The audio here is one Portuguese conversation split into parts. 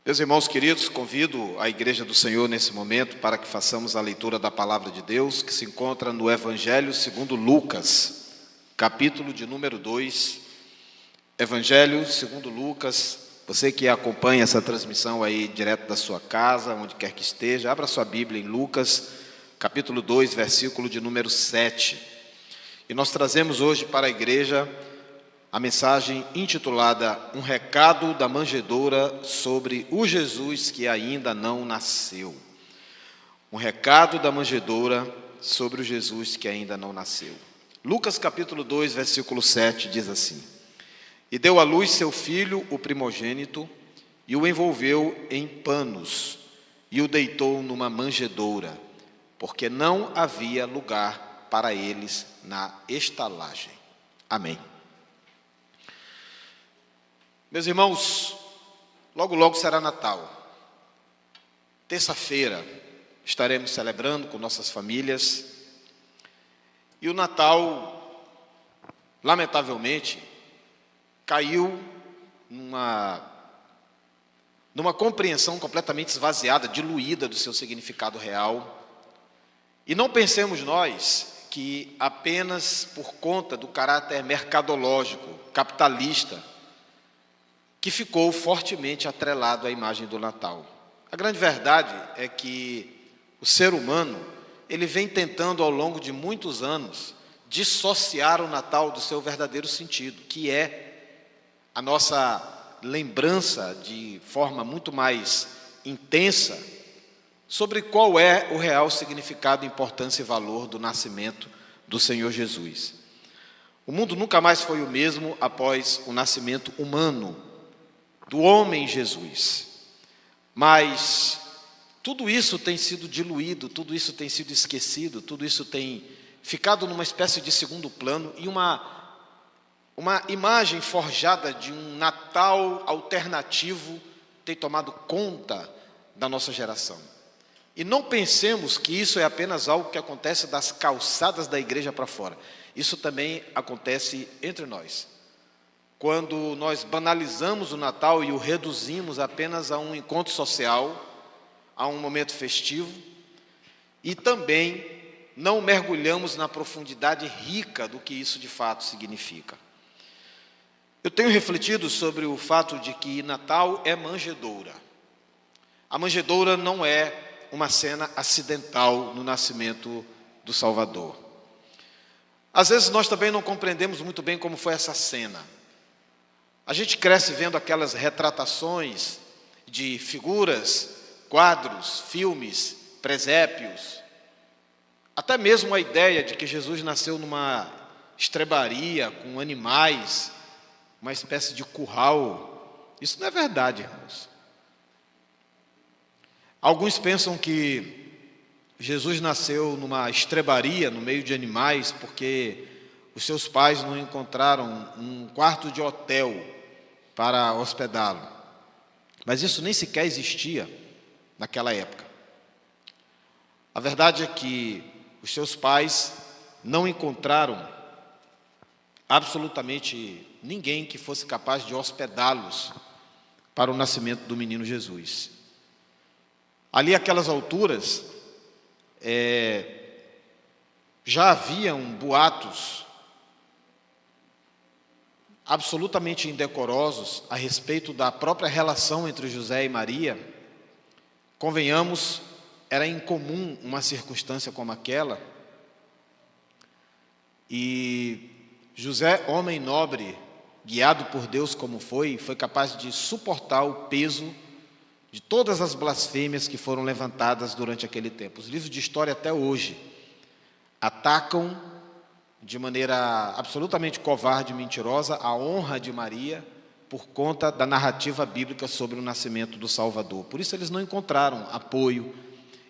Meus irmãos queridos, convido a Igreja do Senhor nesse momento para que façamos a leitura da Palavra de Deus, que se encontra no Evangelho segundo Lucas, capítulo de número 2. Evangelho segundo Lucas. Você que acompanha essa transmissão aí direto da sua casa, onde quer que esteja, abra sua Bíblia em Lucas, capítulo 2, versículo de número 7. E nós trazemos hoje para a igreja a mensagem intitulada Um recado da manjedoura sobre o Jesus que ainda não nasceu. Um recado da manjedoura sobre o Jesus que ainda não nasceu. Lucas capítulo 2, versículo 7 diz assim: E deu à luz seu filho, o primogênito, e o envolveu em panos, e o deitou numa manjedoura, porque não havia lugar para eles na estalagem. Amém. Meus irmãos, logo logo será Natal. Terça-feira estaremos celebrando com nossas famílias. E o Natal, lamentavelmente, caiu numa compreensão completamente esvaziada, diluída do seu significado real. E não pensemos nós que apenas por conta do caráter mercadológico, capitalista, que ficou fortemente atrelado à imagem do Natal. A grande verdade é que o ser humano, ele vem tentando ao longo de muitos anos dissociar o Natal do seu verdadeiro sentido, que é a nossa lembrança de forma muito mais intensa sobre qual é o real significado, importância e valor do nascimento do Senhor Jesus. O mundo nunca mais foi o mesmo após o nascimento humano do homem Jesus. Mas tudo isso tem sido diluído, tudo isso tem sido esquecido, tudo isso tem ficado numa espécie de segundo plano e uma imagem forjada de um Natal alternativo tem tomado conta da nossa geração. E não pensemos que isso é apenas algo que acontece das calçadas da igreja para fora. Isso também acontece entre nós. Quando nós banalizamos o Natal e o reduzimos apenas a um encontro social, a um momento festivo, e também não mergulhamos na profundidade rica do que isso de fato significa. Eu tenho refletido sobre o fato de que Natal é manjedoura. A manjedoura não é uma cena acidental no nascimento do Salvador. Às vezes nós também não compreendemos muito bem como foi essa cena. A gente cresce vendo aquelas retratações de figuras, quadros, filmes, presépios. Até mesmo a ideia de que Jesus nasceu numa estrebaria com animais, uma espécie de curral. Isso não é verdade, irmãos. Alguns pensam que Jesus nasceu numa estrebaria, no meio de animais, porque os seus pais não encontraram um quarto de hotel para hospedá-lo. Mas isso nem sequer existia naquela época. A verdade é que os seus pais não encontraram absolutamente ninguém que fosse capaz de hospedá-los para o nascimento do menino Jesus. Ali, àquelas alturas, já haviam boatos absolutamente indecorosos a respeito da própria relação entre José e Maria. Convenhamos, era incomum uma circunstância como aquela. E José, homem nobre, guiado por Deus como foi capaz de suportar o peso de todas as blasfêmias que foram levantadas durante aquele tempo. Os livros de história até hoje atacam de maneira absolutamente covarde e mentirosa a honra de Maria por conta da narrativa bíblica sobre o nascimento do Salvador. Por isso eles não encontraram apoio,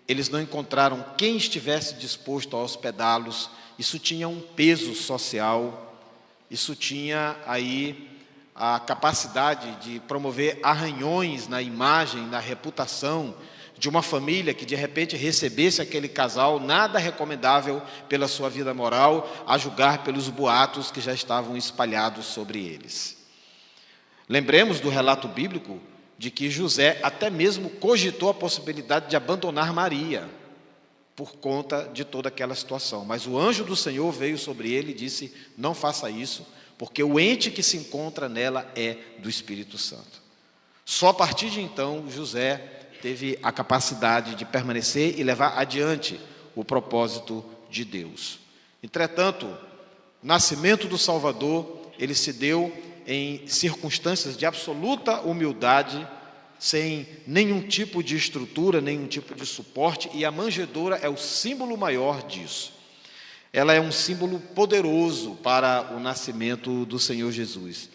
eles não encontraram quem estivesse disposto a hospedá-los. Isso tinha um peso social, isso tinha aí a capacidade de promover arranhões na imagem, na reputação de uma família que de repente recebesse aquele casal nada recomendável pela sua vida moral, a julgar pelos boatos que já estavam espalhados sobre eles. Lembremos do relato bíblico de que José até mesmo cogitou a possibilidade de abandonar Maria, por conta de toda aquela situação. Mas o anjo do Senhor veio sobre ele e disse: não faça isso, porque o ente que se encontra nela é do Espírito Santo. Só a partir de então, José teve a capacidade de permanecer e levar adiante o propósito de Deus. Entretanto, o nascimento do Salvador, ele se deu em circunstâncias de absoluta humildade, sem nenhum tipo de estrutura, nenhum tipo de suporte, e a manjedoura é o símbolo maior disso. Ela é um símbolo poderoso para o nascimento do Senhor Jesus.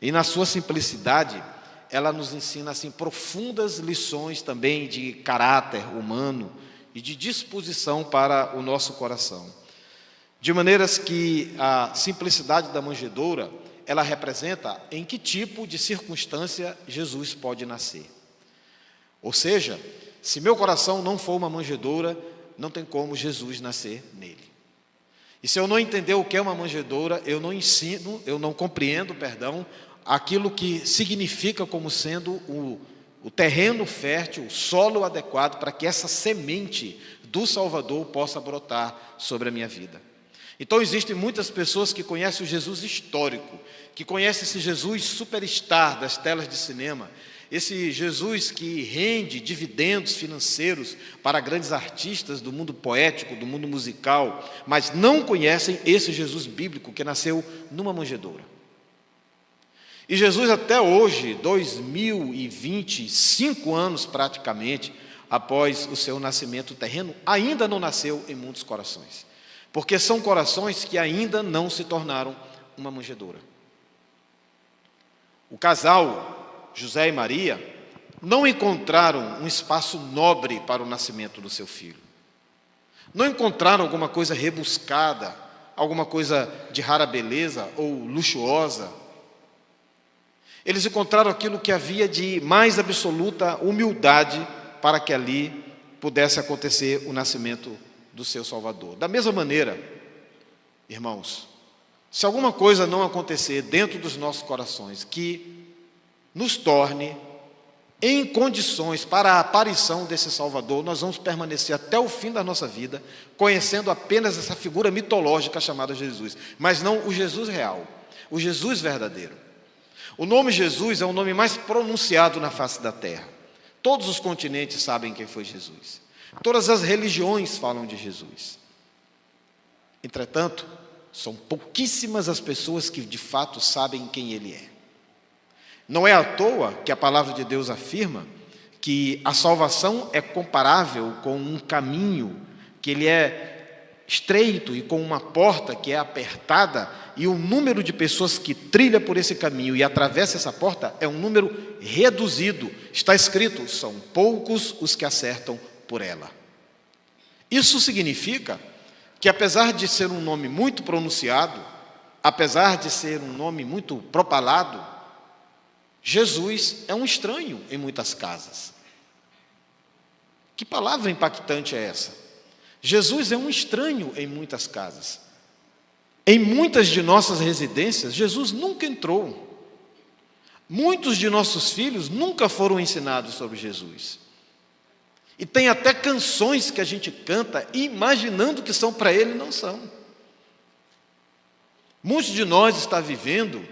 E na sua simplicidade, ela nos ensina assim profundas lições também de caráter humano e de disposição para o nosso coração. De maneiras que a simplicidade da manjedoura, ela representa em que tipo de circunstância Jesus pode nascer. Ou seja, se meu coração não for uma manjedoura, não tem como Jesus nascer nele. E se eu não entender o que é uma manjedoura, eu não compreendo, aquilo que significa como sendo o terreno fértil, o solo adequado para que essa semente do Salvador possa brotar sobre a minha vida. Então existem muitas pessoas que conhecem o Jesus histórico, que conhecem esse Jesus superstar das telas de cinema, esse Jesus que rende dividendos financeiros para grandes artistas do mundo poético, do mundo musical, mas não conhecem esse Jesus bíblico que nasceu numa manjedoura. E Jesus até hoje, 2025 anos praticamente, após o seu nascimento terreno, ainda não nasceu em muitos corações. Porque são corações que ainda não se tornaram uma manjedoura. O casal, José e Maria, não encontraram um espaço nobre para o nascimento do seu filho. Não encontraram alguma coisa rebuscada, alguma coisa de rara beleza ou luxuosa. Eles encontraram aquilo que havia de mais absoluta humildade para que ali pudesse acontecer o nascimento do seu Salvador. Da mesma maneira, irmãos, se alguma coisa não acontecer dentro dos nossos corações que nos torne em condições para a aparição desse Salvador, nós vamos permanecer até o fim da nossa vida conhecendo apenas essa figura mitológica chamada Jesus, mas não o Jesus real, o Jesus verdadeiro. O nome Jesus é o nome mais pronunciado na face da terra. Todos os continentes sabem quem foi Jesus. Todas as religiões falam de Jesus. Entretanto, são pouquíssimas as pessoas que de fato sabem quem Ele é. Não é à toa que a palavra de Deus afirma que a salvação é comparável com um caminho que ele é estreito e com uma porta que é apertada, e o número de pessoas que trilha por esse caminho e atravessa essa porta é um número reduzido. Está escrito: são poucos os que acertam por ela. Isso significa que, apesar de ser um nome muito pronunciado, apesar de ser um nome muito propalado, Jesus é um estranho em muitas casas. Que palavra impactante é essa? Jesus é um estranho em muitas casas. Em muitas de nossas residências, Jesus nunca entrou. Muitos de nossos filhos nunca foram ensinados sobre Jesus. E tem até canções que a gente canta imaginando que são para Ele, não são. Muitos de nós está vivendo,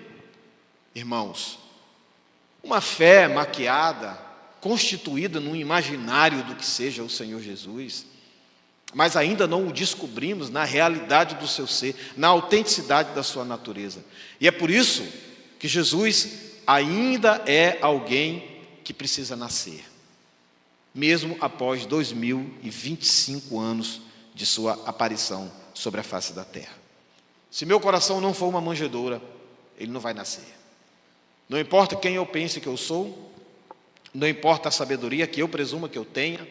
irmãos, uma fé maquiada, constituída num imaginário do que seja o Senhor Jesus, mas ainda não o descobrimos na realidade do seu ser, na autenticidade da sua natureza. E é por isso que Jesus ainda é alguém que precisa nascer, mesmo após 2025 anos de sua aparição sobre a face da terra. Se meu coração não for uma manjedoura, ele não vai nascer. Não importa quem eu pense que eu sou, não importa a sabedoria que eu presuma que eu tenha,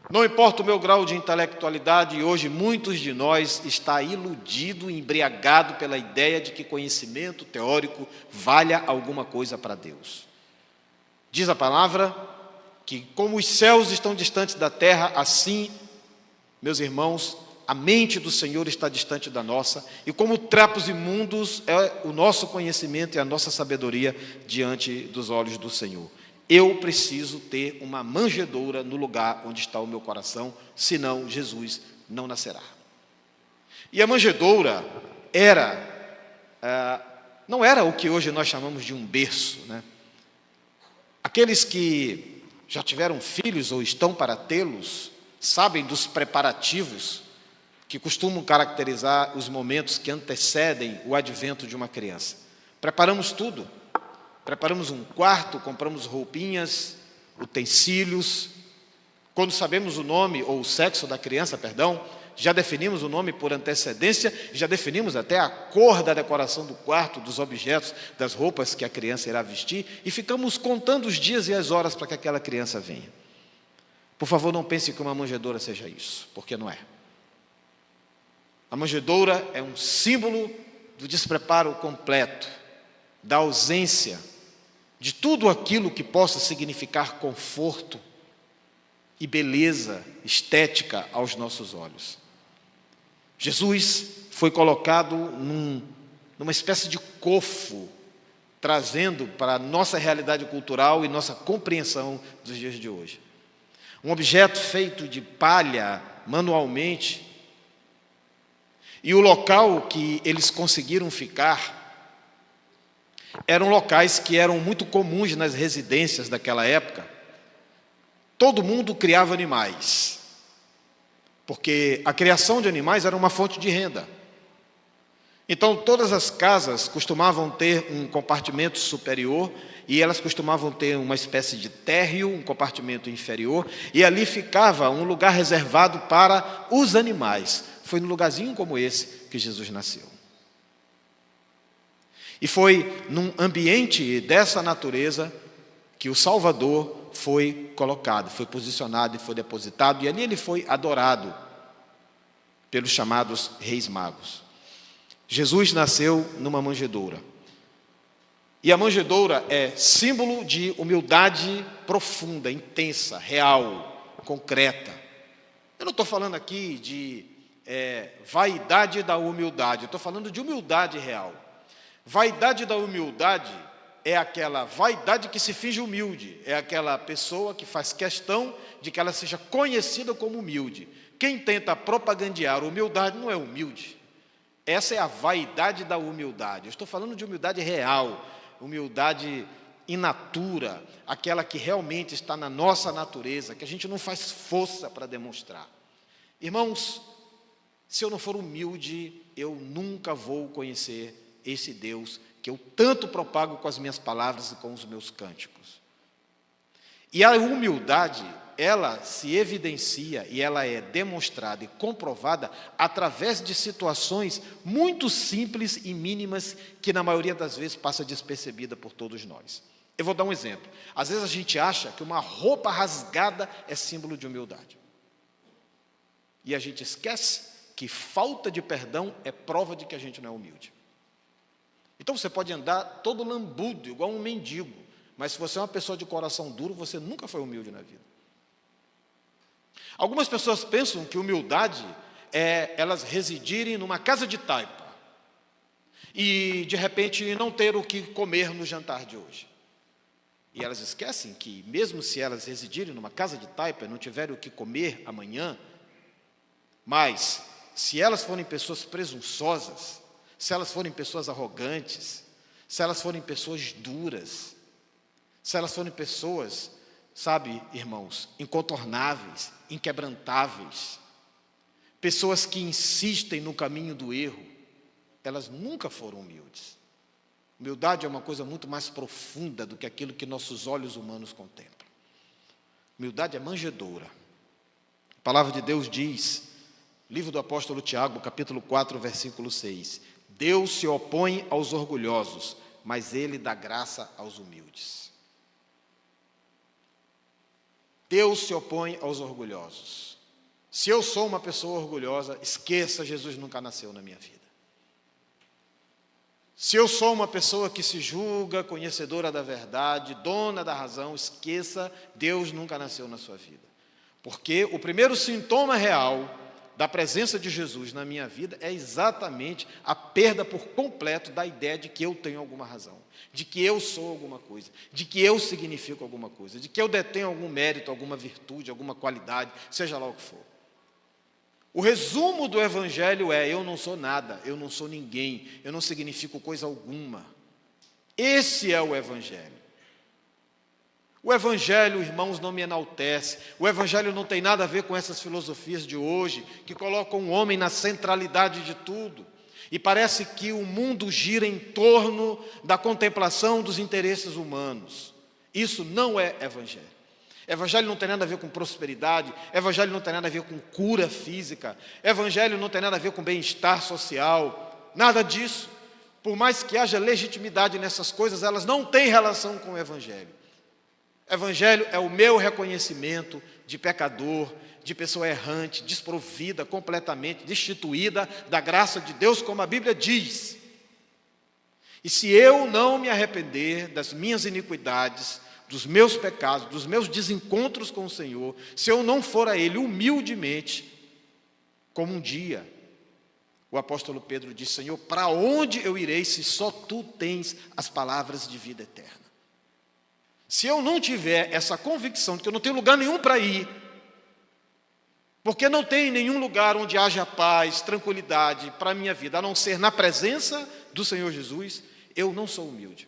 não importa o meu grau de intelectualidade, e hoje muitos de nós está iludido, embriagado pela ideia de que conhecimento teórico valha alguma coisa para Deus. Diz a palavra que como os céus estão distantes da terra, assim, meus irmãos, a mente do Senhor está distante da nossa, e como trapos imundos é o nosso conhecimento e a nossa sabedoria diante dos olhos do Senhor. Eu preciso ter uma manjedoura no lugar onde está o meu coração, senão Jesus não nascerá. E a manjedoura não era o que hoje nós chamamos de um berço, né? Aqueles que já tiveram filhos ou estão para tê-los, sabem dos preparativos que costumam caracterizar os momentos que antecedem o advento de uma criança. Preparamos tudo. Preparamos um quarto, compramos roupinhas, utensílios. Quando sabemos o nome ou o sexo da criança, já definimos o nome por antecedência, já definimos até a cor da decoração do quarto, dos objetos, das roupas que a criança irá vestir, e ficamos contando os dias e as horas para que aquela criança venha. Por favor, não pense que uma manjedoura seja isso, porque não é. A manjedoura é um símbolo do despreparo completo, da ausência de tudo aquilo que possa significar conforto e beleza estética aos nossos olhos. Jesus foi colocado numa espécie de cofo, trazendo para a nossa realidade cultural e nossa compreensão dos dias de hoje. Um objeto feito de palha, manualmente, e o local que eles conseguiram ficar eram locais que eram muito comuns nas residências daquela época. Todo mundo criava animais, porque a criação de animais era uma fonte de renda. Então, todas as casas costumavam ter um compartimento superior, e elas costumavam ter uma espécie de térreo, um compartimento inferior, e ali ficava um lugar reservado para os animais. Foi num lugarzinho como esse que Jesus nasceu. E foi num ambiente dessa natureza que o Salvador foi colocado, foi posicionado e foi depositado, e ali ele foi adorado pelos chamados reis magos. Jesus nasceu numa manjedoura. E a manjedoura é símbolo de humildade profunda, intensa, real, concreta. Eu não estou falando aqui de vaidade da humildade, eu estou falando de humildade real. Vaidade da humildade é aquela vaidade que se finge humilde, é aquela pessoa que faz questão de que ela seja conhecida como humilde. Quem tenta propagandear humildade não é humilde. Essa é a vaidade da humildade. Eu estou falando de humildade real, humildade in natura, aquela que realmente está na nossa natureza, que a gente não faz força para demonstrar. Irmãos, se eu não for humilde, eu nunca vou conhecer esse Deus que eu tanto propago com as minhas palavras e com os meus cânticos. E a humildade, ela se evidencia e ela é demonstrada e comprovada através de situações muito simples e mínimas que na maioria das vezes passa despercebida por todos nós. Eu vou dar um exemplo. Às vezes a gente acha que uma roupa rasgada é símbolo de humildade. E a gente esquece que falta de perdão é prova de que a gente não é humilde. Então você pode andar todo lambudo, igual um mendigo, mas se você é uma pessoa de coração duro, você nunca foi humilde na vida. Algumas pessoas pensam que humildade é elas residirem numa casa de taipa e, de repente, não ter o que comer no jantar de hoje. E elas esquecem que, mesmo se elas residirem numa casa de taipa e não tiverem o que comer amanhã, mas se elas forem pessoas presunçosas, se elas forem pessoas arrogantes, se elas forem pessoas duras, se elas forem pessoas, sabe, irmãos, incontornáveis, inquebrantáveis, pessoas que insistem no caminho do erro, elas nunca foram humildes. Humildade é uma coisa muito mais profunda do que aquilo que nossos olhos humanos contemplam. Humildade é manjedoura. A palavra de Deus diz, livro do apóstolo Tiago, capítulo 4, versículo 6, Deus se opõe aos orgulhosos, mas Ele dá graça aos humildes. Deus se opõe aos orgulhosos. Se eu sou uma pessoa orgulhosa, esqueça, Jesus nunca nasceu na minha vida. Se eu sou uma pessoa que se julga conhecedora da verdade, dona da razão, esqueça, Deus nunca nasceu na sua vida. Porque o primeiro sintoma real da presença de Jesus na minha vida é exatamente a perda por completo da ideia de que eu tenho alguma razão, de que eu sou alguma coisa, de que eu significo alguma coisa, de que eu detenho algum mérito, alguma virtude, alguma qualidade, seja lá o que for. O resumo do Evangelho é: eu não sou nada, eu não sou ninguém, eu não significo coisa alguma. Esse é o Evangelho. O Evangelho, irmãos, não me enaltece. O Evangelho não tem nada a ver com essas filosofias de hoje, que colocam o homem na centralidade de tudo. E parece que o mundo gira em torno da contemplação dos interesses humanos. Isso não é Evangelho. Evangelho não tem nada a ver com prosperidade. Evangelho não tem nada a ver com cura física. Evangelho não tem nada a ver com bem-estar social. Nada disso. Por mais que haja legitimidade nessas coisas, elas não têm relação com o Evangelho. Evangelho é o meu reconhecimento de pecador, de pessoa errante, desprovida completamente, destituída da graça de Deus, como a Bíblia diz. E se eu não me arrepender das minhas iniquidades, dos meus pecados, dos meus desencontros com o Senhor, se eu não for a Ele humildemente, como um dia o apóstolo Pedro disse: Senhor, para onde eu irei se só Tu tens as palavras de vida eterna? Se eu não tiver essa convicção de que eu não tenho lugar nenhum para ir, porque não tem nenhum lugar onde haja paz, tranquilidade para a minha vida, a não ser na presença do Senhor Jesus, eu não sou humilde.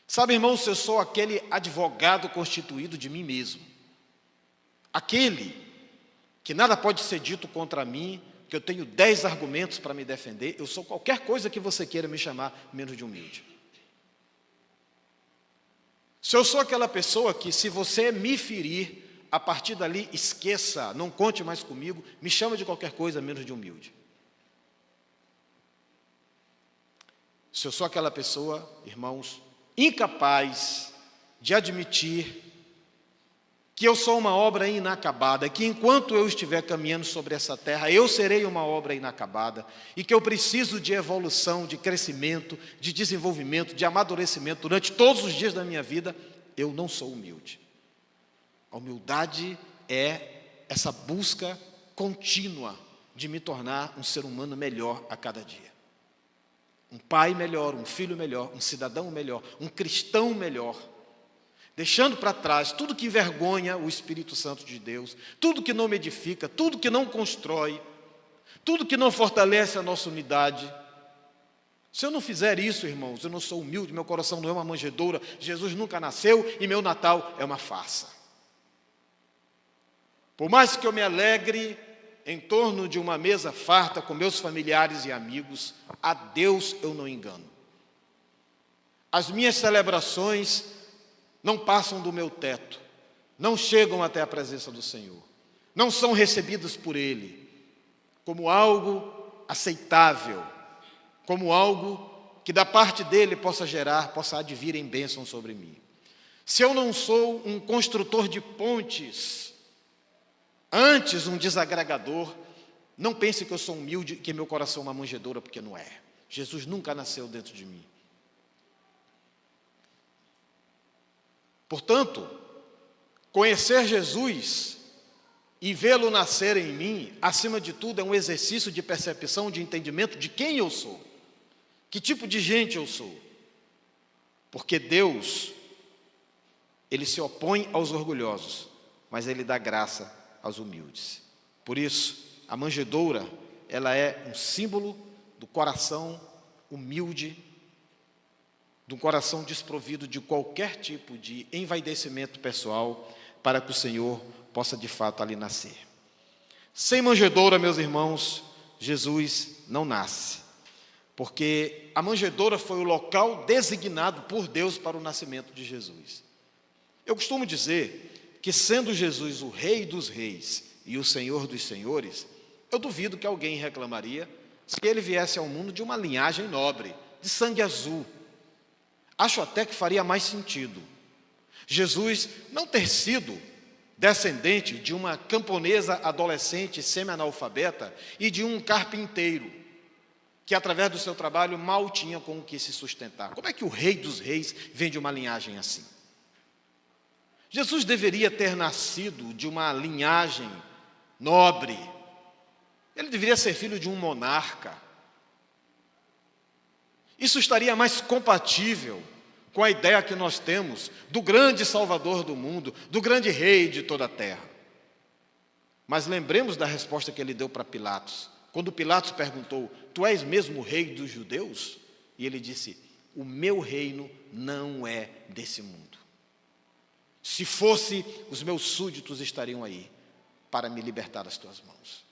Sabe, irmãos, eu sou aquele advogado constituído de mim mesmo, aquele que nada pode ser dito contra mim, que eu tenho 10 argumentos para me defender. Eu sou qualquer coisa que você queira me chamar, menos de humilde. Se eu sou aquela pessoa que, se você me ferir, a partir dali, esqueça, não conte mais comigo, me chama de qualquer coisa, menos de humilde. Se eu sou aquela pessoa, irmãos, incapaz de admitir que eu sou uma obra inacabada, que enquanto eu estiver caminhando sobre essa terra, eu serei uma obra inacabada, e que eu preciso de evolução, de crescimento, de desenvolvimento, de amadurecimento durante todos os dias da minha vida, eu não sou humilde. A humildade é essa busca contínua de me tornar um ser humano melhor a cada dia. Um pai melhor, um filho melhor, um cidadão melhor, um cristão melhor, deixando para trás tudo que envergonha o Espírito Santo de Deus, tudo que não me edifica, tudo que não constrói, tudo que não fortalece a nossa unidade. Se eu não fizer isso, irmãos, eu não sou humilde, meu coração não é uma manjedoura, Jesus nunca nasceu e meu Natal é uma farsa. Por mais que eu me alegre em torno de uma mesa farta com meus familiares e amigos, a Deus eu não engano. As minhas celebrações não passam do meu teto, não chegam até a presença do Senhor, não são recebidas por Ele como algo aceitável, como algo que da parte dEle possa advir em bênção sobre mim. Se eu não sou um construtor de pontes, antes um desagregador, não pense que eu sou humilde, que meu coração é uma manjedoura, porque não é. Jesus nunca nasceu dentro de mim. Portanto, conhecer Jesus e vê-lo nascer em mim, acima de tudo, é um exercício de percepção, de entendimento de quem eu sou, que tipo de gente eu sou. Porque Deus, Ele se opõe aos orgulhosos, mas Ele dá graça aos humildes. Por isso, a manjedoura, ela é um símbolo do coração humilde, de um coração desprovido de qualquer tipo de envaidecimento pessoal, para que o Senhor possa de fato ali nascer. Sem manjedoura, meus irmãos, Jesus não nasce, porque a manjedoura foi o local designado por Deus para o nascimento de Jesus. Eu costumo dizer que, sendo Jesus o Rei dos Reis e o Senhor dos Senhores, eu duvido que alguém reclamaria se ele viesse ao mundo de uma linhagem nobre, de sangue azul. Acho até que faria mais sentido Jesus não ter sido descendente de uma camponesa adolescente semi-analfabeta e de um carpinteiro que, através do seu trabalho, mal tinha com o que se sustentar. Como é que o Rei dos Reis vem de uma linhagem assim? Jesus deveria ter nascido de uma linhagem nobre. Ele deveria ser filho de um monarca. Isso estaria mais compatível com a ideia que nós temos do grande Salvador do mundo, do grande Rei de toda a terra. Mas lembremos da resposta que ele deu para Pilatos. Quando Pilatos perguntou: tu és mesmo o rei dos judeus? E ele disse: o meu reino não é desse mundo. Se fosse, os meus súditos estariam aí para me libertar das tuas mãos.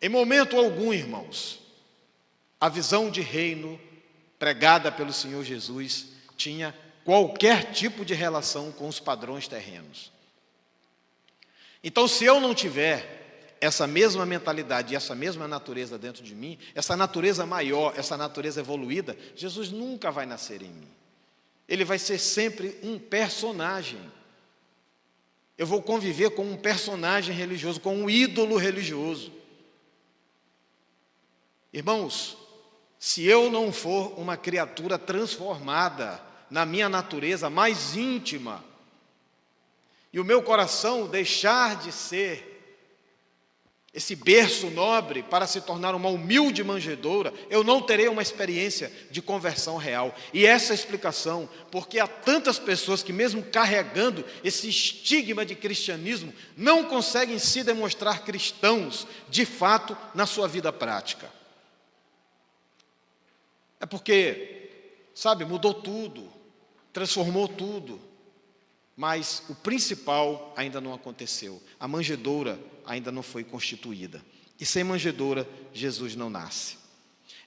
Em momento algum, irmãos, a visão de reino pregada pelo Senhor Jesus tinha qualquer tipo de relação com os padrões terrenos. Então, se eu não tiver essa mesma mentalidade e essa mesma natureza dentro de mim, essa natureza maior, essa natureza evoluída, Jesus nunca vai nascer em mim. Ele vai ser sempre um personagem. Eu vou conviver com um personagem religioso, com um ídolo religioso. Irmãos, se eu não for uma criatura transformada na minha natureza mais íntima, e o meu coração deixar de ser esse berço nobre para se tornar uma humilde manjedoura, eu não terei uma experiência de conversão real. E essa é a explicação, porque há tantas pessoas que, mesmo carregando esse estigma de cristianismo, não conseguem se demonstrar cristãos de fato na sua vida prática. É porque, sabe, mudou tudo, transformou tudo, mas o principal ainda não aconteceu. A manjedoura ainda não foi constituída. E sem manjedoura, Jesus não nasce.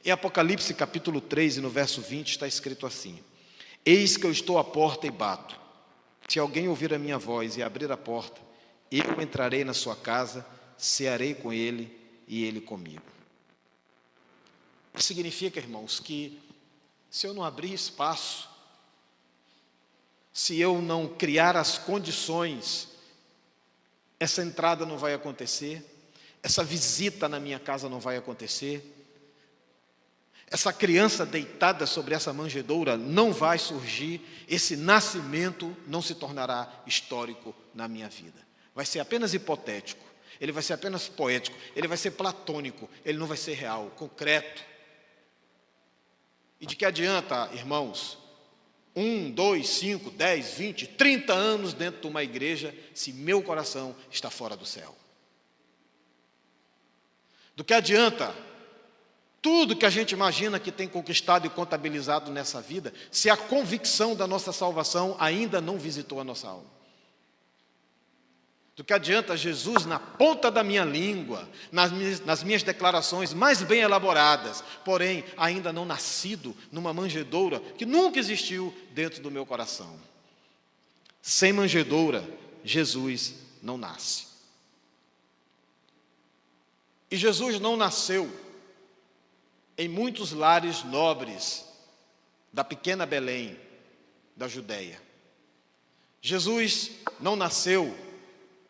Em Apocalipse capítulo 3, e no verso 20, está escrito assim: eis que eu estou à porta e bato. Se alguém ouvir a minha voz e abrir a porta, eu entrarei na sua casa, cearei com ele e ele comigo. Isso significa, irmãos, que se eu não abrir espaço, se eu não criar as condições, essa entrada não vai acontecer, essa visita na minha casa não vai acontecer, essa criança deitada sobre essa manjedoura não vai surgir, esse nascimento não se tornará histórico na minha vida. Vai ser apenas hipotético, ele vai ser apenas poético, ele vai ser platônico, ele não vai ser real, concreto. E de que adianta, irmãos, 1, 2, 5, 10, 20, 30 anos dentro de uma igreja, se meu coração está fora do céu? Do que adianta tudo que a gente imagina que tem conquistado e contabilizado nessa vida, se a convicção da nossa salvação ainda não visitou a nossa alma? Do que adianta Jesus na ponta da minha língua, nas minhas declarações mais bem elaboradas, porém ainda não nascido numa manjedoura que nunca existiu dentro do meu coração? Sem manjedoura, Jesus não nasce. E Jesus não nasceu em muitos lares nobres da pequena Belém, da Judéia. Jesus não nasceu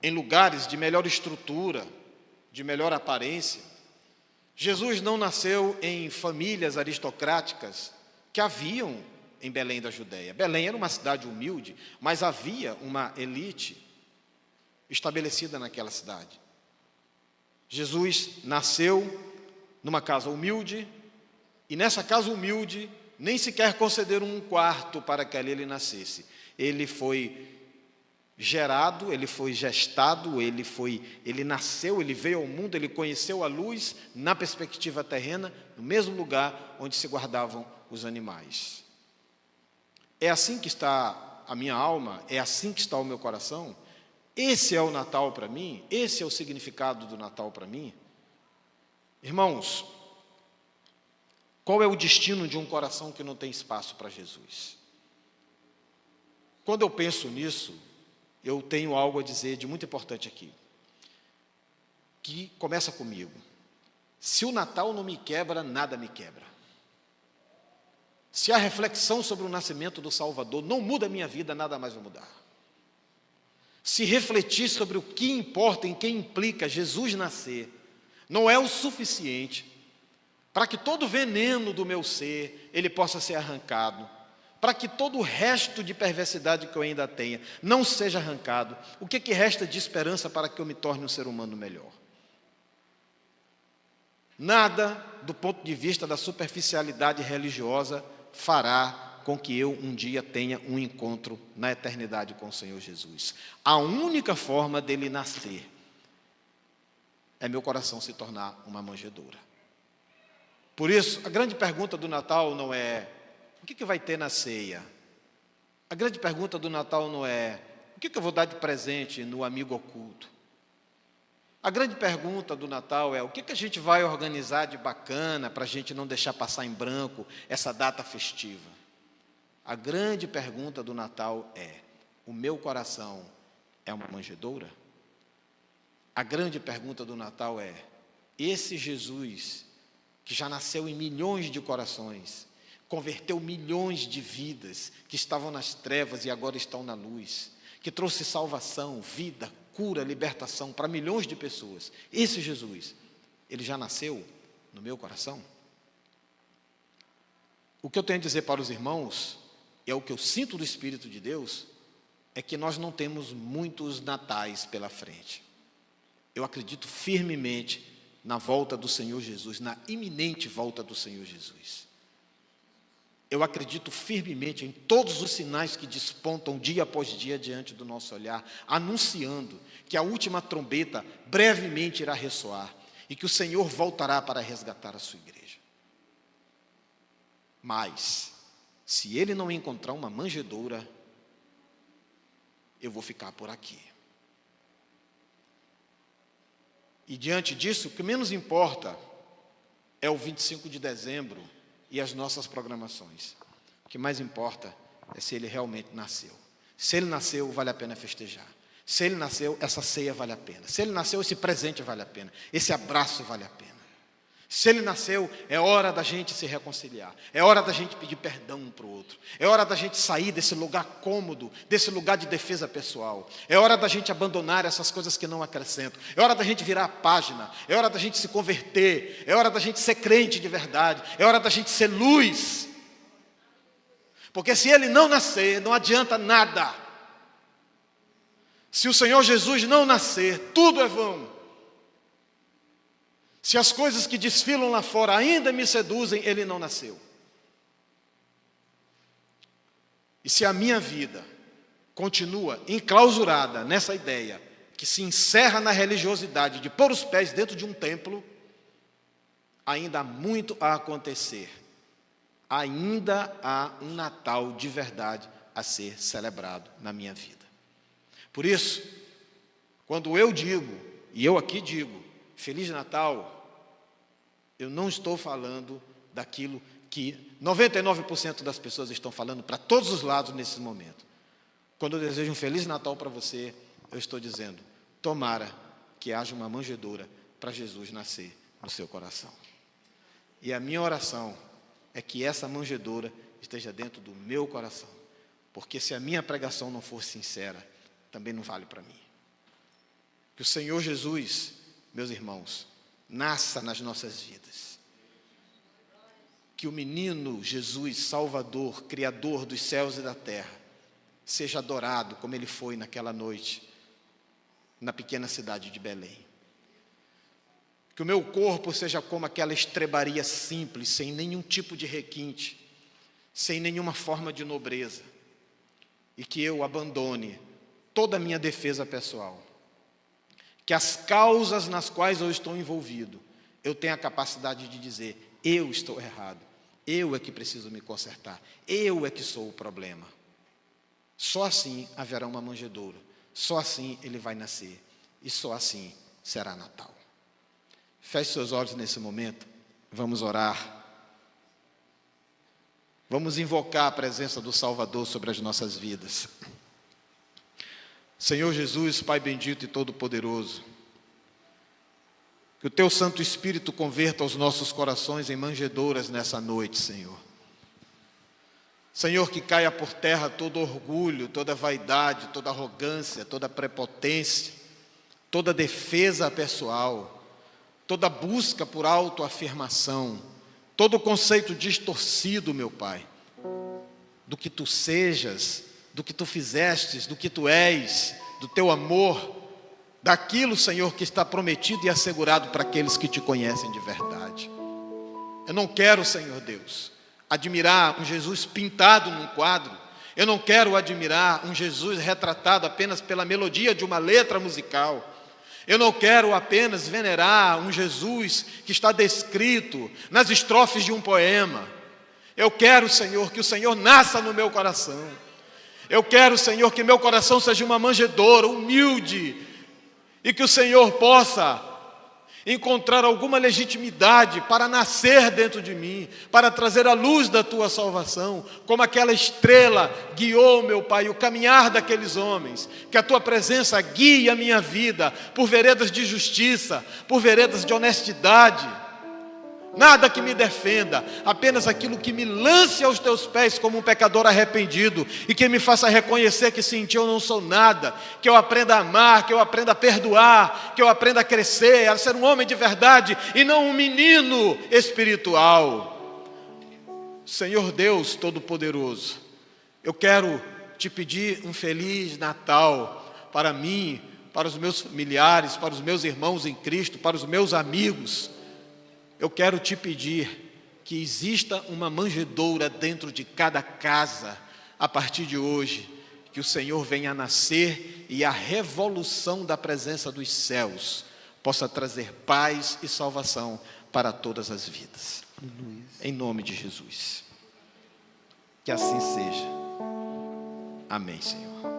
em lugares de melhor estrutura, de melhor aparência. Jesus não nasceu em famílias aristocráticas que haviam em Belém da Judéia. Belém era uma cidade humilde, mas havia uma elite estabelecida naquela cidade. Jesus nasceu numa casa humilde, e nessa casa humilde nem sequer concederam um quarto para que ali ele nascesse. Ele foi gerado, ele foi gestado, ele nasceu, ele veio ao mundo, ele conheceu a luz na perspectiva terrena, no mesmo lugar onde se guardavam os animais. É assim que está a minha alma, é assim que está o meu coração. Esse é o Natal para mim, esse é o significado do Natal para mim. Irmãos, qual é o destino de um coração que não tem espaço para Jesus? Quando eu penso nisso, eu tenho algo a dizer de muito importante aqui, que começa comigo. Se o Natal não me quebra, nada me quebra. Se a reflexão sobre o nascimento do Salvador não muda a minha vida, nada mais vai mudar. Se refletir sobre o que importa, em que implica Jesus nascer, não é o suficiente para que todo veneno do meu ser, ele possa ser arrancado, para que todo o resto de perversidade que eu ainda tenha não seja arrancado, o que resta de esperança para que eu me torne um ser humano melhor? Nada, do ponto de vista da superficialidade religiosa, fará com que eu um dia tenha um encontro na eternidade com o Senhor Jesus. A única forma dele nascer é meu coração se tornar uma manjedoura. Por isso, a grande pergunta do Natal não é: o que vai ter na ceia? A grande pergunta do Natal não é: o que eu vou dar de presente no amigo oculto? A grande pergunta do Natal é: o que a gente vai organizar de bacana para a gente não deixar passar em branco essa data festiva? A grande pergunta do Natal é: o meu coração é uma manjedoura? A grande pergunta do Natal é: esse Jesus, que já nasceu em milhões de corações, converteu milhões de vidas que estavam nas trevas e agora estão na luz, que trouxe salvação, vida, cura, libertação para milhões de pessoas, esse Jesus, ele já nasceu no meu coração? O que eu tenho a dizer para os irmãos, e é o que eu sinto do Espírito de Deus, é que nós não temos muitos natais pela frente. Eu acredito firmemente na volta do Senhor Jesus, na iminente volta do Senhor Jesus. Eu acredito firmemente em todos os sinais que despontam dia após dia diante do nosso olhar, anunciando que a última trombeta brevemente irá ressoar e que o Senhor voltará para resgatar a sua igreja. Mas, se ele não encontrar uma manjedoura, eu vou ficar por aqui. E diante disso, o que menos importa é o 25 de dezembro e as nossas programações. O que mais importa é se ele realmente nasceu. Se ele nasceu, vale a pena festejar. Se ele nasceu, essa ceia vale a pena. Se ele nasceu, esse presente vale a pena. Esse abraço vale a pena. Se ele nasceu, é hora da gente se reconciliar. É hora da gente pedir perdão um para o outro. É hora da gente sair desse lugar cômodo, desse lugar de defesa pessoal. É hora da gente abandonar essas coisas que não acrescentam. É hora da gente virar a página. É hora da gente se converter. É hora da gente ser crente de verdade. É hora da gente ser luz. Porque se ele não nascer, não adianta nada. Se o Senhor Jesus não nascer, tudo é vão. Se as coisas que desfilam lá fora ainda me seduzem, ele não nasceu. E se a minha vida continua enclausurada nessa ideia, que se encerra na religiosidade de pôr os pés dentro de um templo, ainda há muito a acontecer. Ainda há um Natal de verdade a ser celebrado na minha vida. Por isso, quando eu digo, e eu aqui digo, Feliz Natal, eu não estou falando daquilo que 99% das pessoas estão falando para todos os lados nesse momento. Quando eu desejo um Feliz Natal para você, eu estou dizendo: tomara que haja uma manjedoura para Jesus nascer no seu coração. E a minha oração é que essa manjedoura esteja dentro do meu coração, porque se a minha pregação não for sincera, também não vale para mim. Que o Senhor Jesus, meus irmãos, nasça nas nossas vidas. Que o menino Jesus, Salvador, Criador dos céus e da terra, seja adorado como ele foi naquela noite, na pequena cidade de Belém. Que o meu corpo seja como aquela estrebaria simples, sem nenhum tipo de requinte, sem nenhuma forma de nobreza, e que eu abandone toda a minha defesa pessoal. Que as causas nas quais eu estou envolvido, eu tenha a capacidade de dizer: eu estou errado, eu é que preciso me consertar, eu é que sou o problema. Só assim haverá uma manjedoura, só assim ele vai nascer, e só assim será Natal. Feche seus olhos nesse momento, vamos orar. Vamos invocar a presença do Salvador sobre as nossas vidas. Senhor Jesus, Pai bendito e todo-poderoso, que o Teu Santo Espírito converta os nossos corações em manjedouras nessa noite, Senhor. Senhor, que caia por terra todo orgulho, toda vaidade, toda arrogância, toda prepotência, toda defesa pessoal, toda busca por autoafirmação, todo conceito distorcido, meu Pai, do que tu sejas, do que tu fizestes, do que tu és, do teu amor, daquilo, Senhor, que está prometido e assegurado para aqueles que te conhecem de verdade. Eu não quero, Senhor Deus, admirar um Jesus pintado num quadro. Eu não quero admirar um Jesus retratado apenas pela melodia de uma letra musical. Eu não quero apenas venerar um Jesus que está descrito nas estrofes de um poema. Eu quero, Senhor, que o Senhor nasça no meu coração. Eu quero, Senhor, que meu coração seja uma manjedoura humilde e que o Senhor possa encontrar alguma legitimidade para nascer dentro de mim, para trazer a luz da tua salvação, como aquela estrela guiou, meu Pai, o caminhar daqueles homens. Que a tua presença guie a minha vida por veredas de justiça, por veredas de honestidade. Nada que me defenda, apenas aquilo que me lance aos teus pés como um pecador arrependido e que me faça reconhecer que sem ti eu não sou nada, que eu aprenda a amar, que eu aprenda a perdoar, que eu aprenda a crescer, a ser um homem de verdade e não um menino espiritual. Senhor Deus Todo-Poderoso, eu quero te pedir um Feliz Natal para mim, para os meus familiares, para os meus irmãos em Cristo, para os meus amigos. Eu quero te pedir que exista uma manjedoura dentro de cada casa, a partir de hoje, que o Senhor venha a nascer e a revolução da presença dos céus possa trazer paz e salvação para todas as vidas. Em nome de Jesus. Que assim seja. Amém, Senhor.